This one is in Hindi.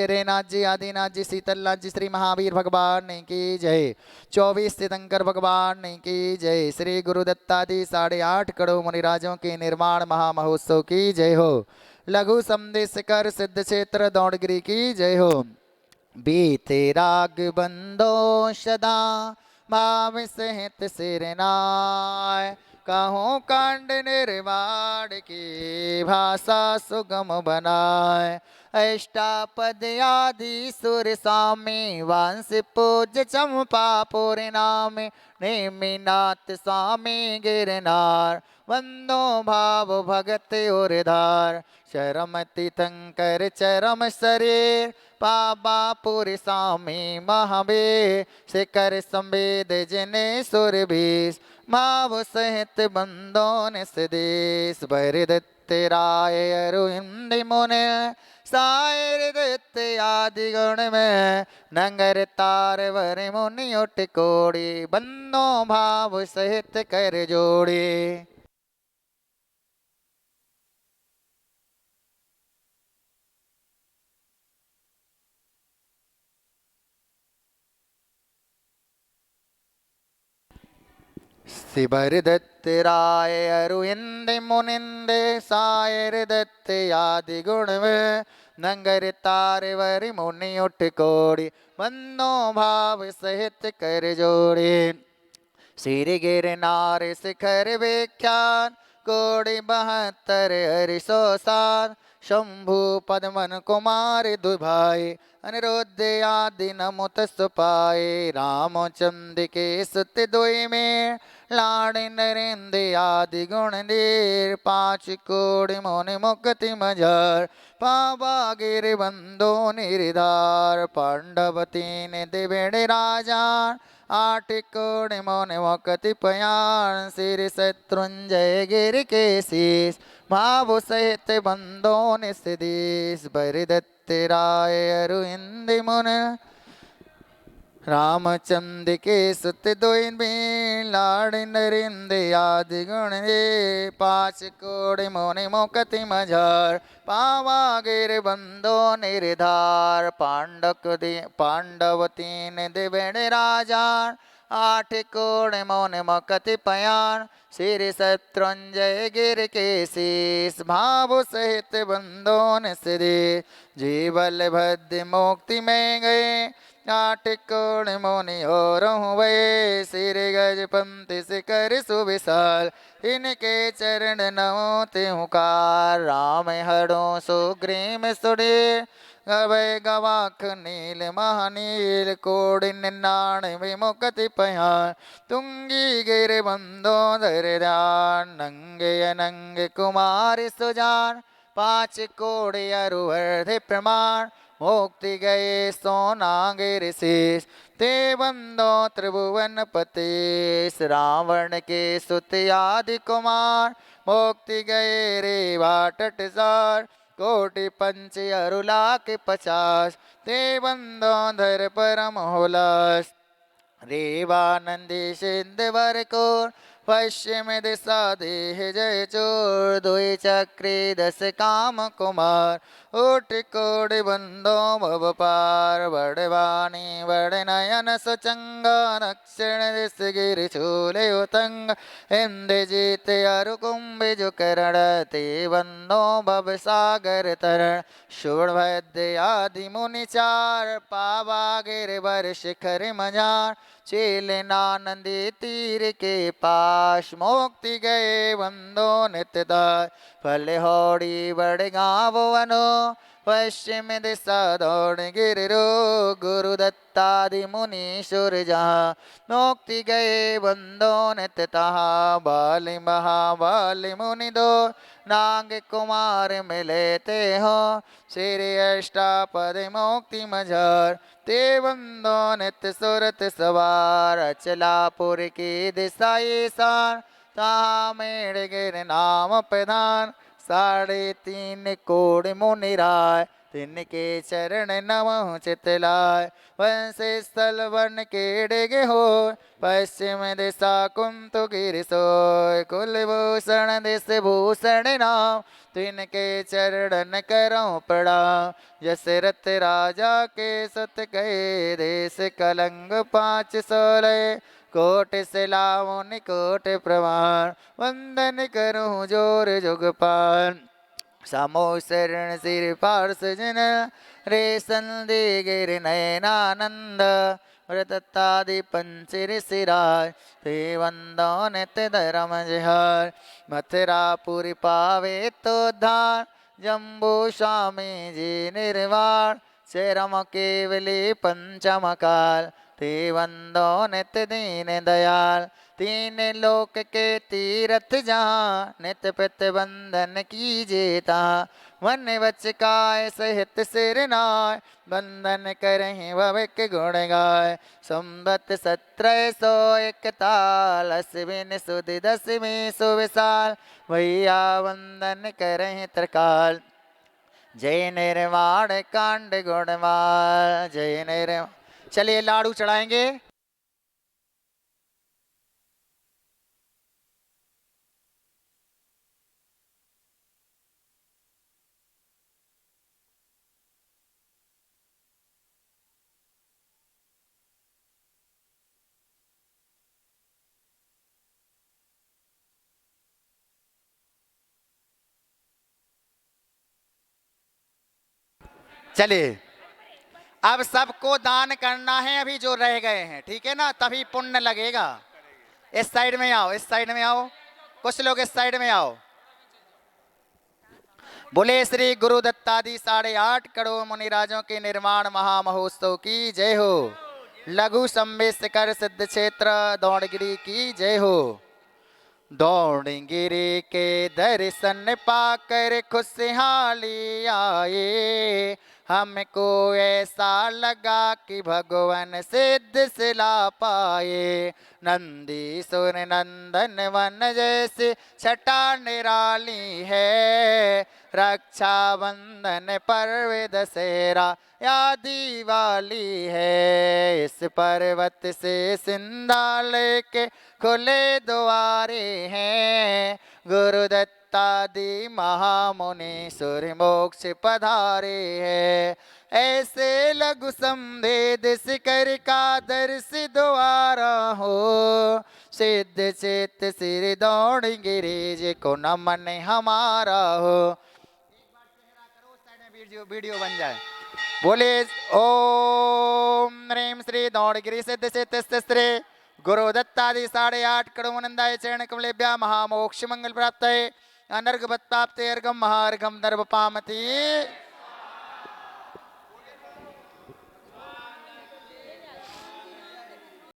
रेनाथ जी, आदिनाथ जी, शीतलनाथ जी, श्री महावीर भगवान की जय। 24 तीर्थंकर भगवान की जय। श्री गुरु दत्तादि 8.5 करोड़ मुनिराजों के निर्माण महामहोत्सव की जय हो। लघु संदेश कर सिद्ध क्षेत्र दौड़गिरी की जय हो। बीते राग बंदो सदा भाव सहित सिरनाय। कहो कांड निर्वाण की भाषा सुगम बनाए। अष्टापद आदि सुर स्वामी वंश पूज चंपापुर नाम। नेमिनाथ स्वामी गिरनार वंदो भाव भगत उर्धार। शरम तीर्थंकर चरम शरीर पावापुर स्वामी महावीर। शिखर संवेद जिने सुरभीष भाव सहित बंदोन सदेश। भरदत्त राय अरुहिंद मुने सायर दत्त आदि गुण में। नंगर तार वर मुनि उठ कोड़ी बंदो भाव सहित कर जोड़ी। शिबर दत्त राय अरुहिंद मुनिंद सायर दत्त आदि गुण में। नंगर तार वर मुनि उठ कोड़ी बंदो भाव सहित कर जोड़ी। श्री गिरनार शिखर विख्यात कोटि 72 हरिशो सात। शंभु पद्मन कुमार दुभाई अनिरुद्ध आदि नमुत सुपाए। रामचंद्र के सुत दुई में लाड़ नरेंद्र आदि गुण देर। 5 कोड़ि मुनि मुक्ति मजार पावा गिर बंदो निर्धार। पांडव 3 दिवेण राजा 8 कोड़ि मुनि मुक्ति पयान। श्री शत्रुंजय गिर के शीस भाव सहित बंदो निस्देश। भरदत्त राय अरुहिंद मुन रामचंद्र के सुत दुई में लाड़ नरेंद्र आदि गुण दे। 5 कोड़ि मुनि मुक्ति मझार पावा गिर बंदो निर्धार। पांडव 3 दिवेण राजा 8 कोड़ि मुनि मुक्ति पयान। श्री शत्रुंजय गिर के शीस भाव सहित बंदो निस्देश। जीवल भद्र मुक्ति में गए 8 कोड़ि मुनि और हुए। श्री गजपंथी शिखर सुविशाल इनके चरण नमो त्योकार। राम हरो सुग्रीव सुडे गवै गवाख नील महानील। कोड़ि 99 मुक्ति पयान तुंगी गिर बंदो धर ध्यान। नंगे अनंग कुमार सुजान 5 कोड़ि अरुवर्धि प्रमाण। मुक्ति गए सोनागिर शीस ते बंदो त्रिभुवन पतेश। रावण के सुत आदि कुमार मुक्ति गए रे वाटट सार। कोटि पंच अरु लाख 50 ते बंदो धर परम हुलास। रेवानंदी सिंध वर को पश्चिम दिशा देह जय चोर। 2 चक्री 10 काम कुमार उठ कोड़ि बंदो भव पार। बड़वाणी बड़ नयन सुचंगा दक्षिण दिश गिर छूले उतंग। इंद्रजीत अरु कुंभ जुकरण ते बंदो भव सागर तरण। शूरभद्र आदि मुनि चार पावा गिर वर शिखर मजार। चेलनानंदी तीर के पास मुक्ति गए बंदो नित्यदार। फल होड़ी बड़ गाँव वनो पश्चिम दिशा दौड़ गिरो। गुरु दत्तादि मुनि सुर जहाँ मुक्ति गए बंदो नित तहाँ। बाली महाबाली मुनि दो नाग कुमार मिले ते हो। श्री अष्टापद मुक्ति मझार ते बंदो नित्य सुरत सवार। अचलापुर की दिशा ईशान तहाँ मेड़ गिर नाम प्रधान। 3.5 कोड़ि मुनि राय तिनके चरण नमः चितलाय। वंशे स्थल वन के डेगे हो, पश्चिम दिशा कुंतु गिरि सोय। कुलभूषण दिश भूषण नाम, तिनके चरण करो प्रणाम। दशरथ राजा के सुत कहे, देश कलंग 516। कोट सिलाओ निकोट प्रमाण, वंदन करूं जोर जुगपाल। समो शरण सिर पार्श जन, रेशन दे गिर नयनानंद। व्रततादि पंचर सिराज, ते वंदो नित धर्म जहर। मथुरापुरी पावे तो धार, जम्बू स्वामी जी निर्वाण। चरम केवली पंचमकाल, ते वंदो नित दीन दयाल। तीन लोक के तीरथ जहाँ, नित प्रतिबंधन कीजे तहाँ। वन वच काय सहित सिर नाय, बंधन करहि भविक गुण गाय। संबत 1701 अश्विन सुद दसवीं सुविशाल। भैया वंदन करहि त्रिकाल, जय निर्वाण कांड गुणवाल। जय निर्वाण। चलिए लाडू चढ़ाएंगे। चलिए अब सबको दान करना है, अभी जो रह गए हैं, ठीक है ना, तभी पुण्य लगेगा। इस साइड में आओ, इस साइड में आओ, कुछ लोग इस साइड में आओ। बोले श्री गुरु दत्तादी 8.5 करोड़ मुनिराजों के निर्माण महामहोत्सव की जय हो। लघु संवेशकर सिद्ध क्षेत्र दौड़गिरी की जय हो। दौड़गिरी के दर्शन पाकर खुशहाली आए, हमको ऐसा लगा कि भगवान सिद्ध सिला पाए। नंदीसुर नंदन वन जैसे छटा निराली है, रक्षाबंधन पर्व दशहरा या दिवाली है। इस पर्वत से सिंधाले के खुले द्वारे हैं, गुरु दत्तादि महामुनि सूर्य मोक्ष पधारे हैं। ऐसे लघु संवेद शिखर का दर्श द्वारा हो, सिद्ध चित सिर दौड़गिरी जी को नमन हमारा हो। एक बार चेहरा करो, साइड में वीडियो बन जाए। बोले ओम ह्रीं श्री दौड़गिरी सिद्ध सिद्ध श्री गुरु दत्तादि 8.5 करोड़ नंदाय चरण कमलेभ्या महामोक्ष मंगल प्राप्त है। अनर्घ प्राप्त अर्घम महार्घम दर्भ पामती।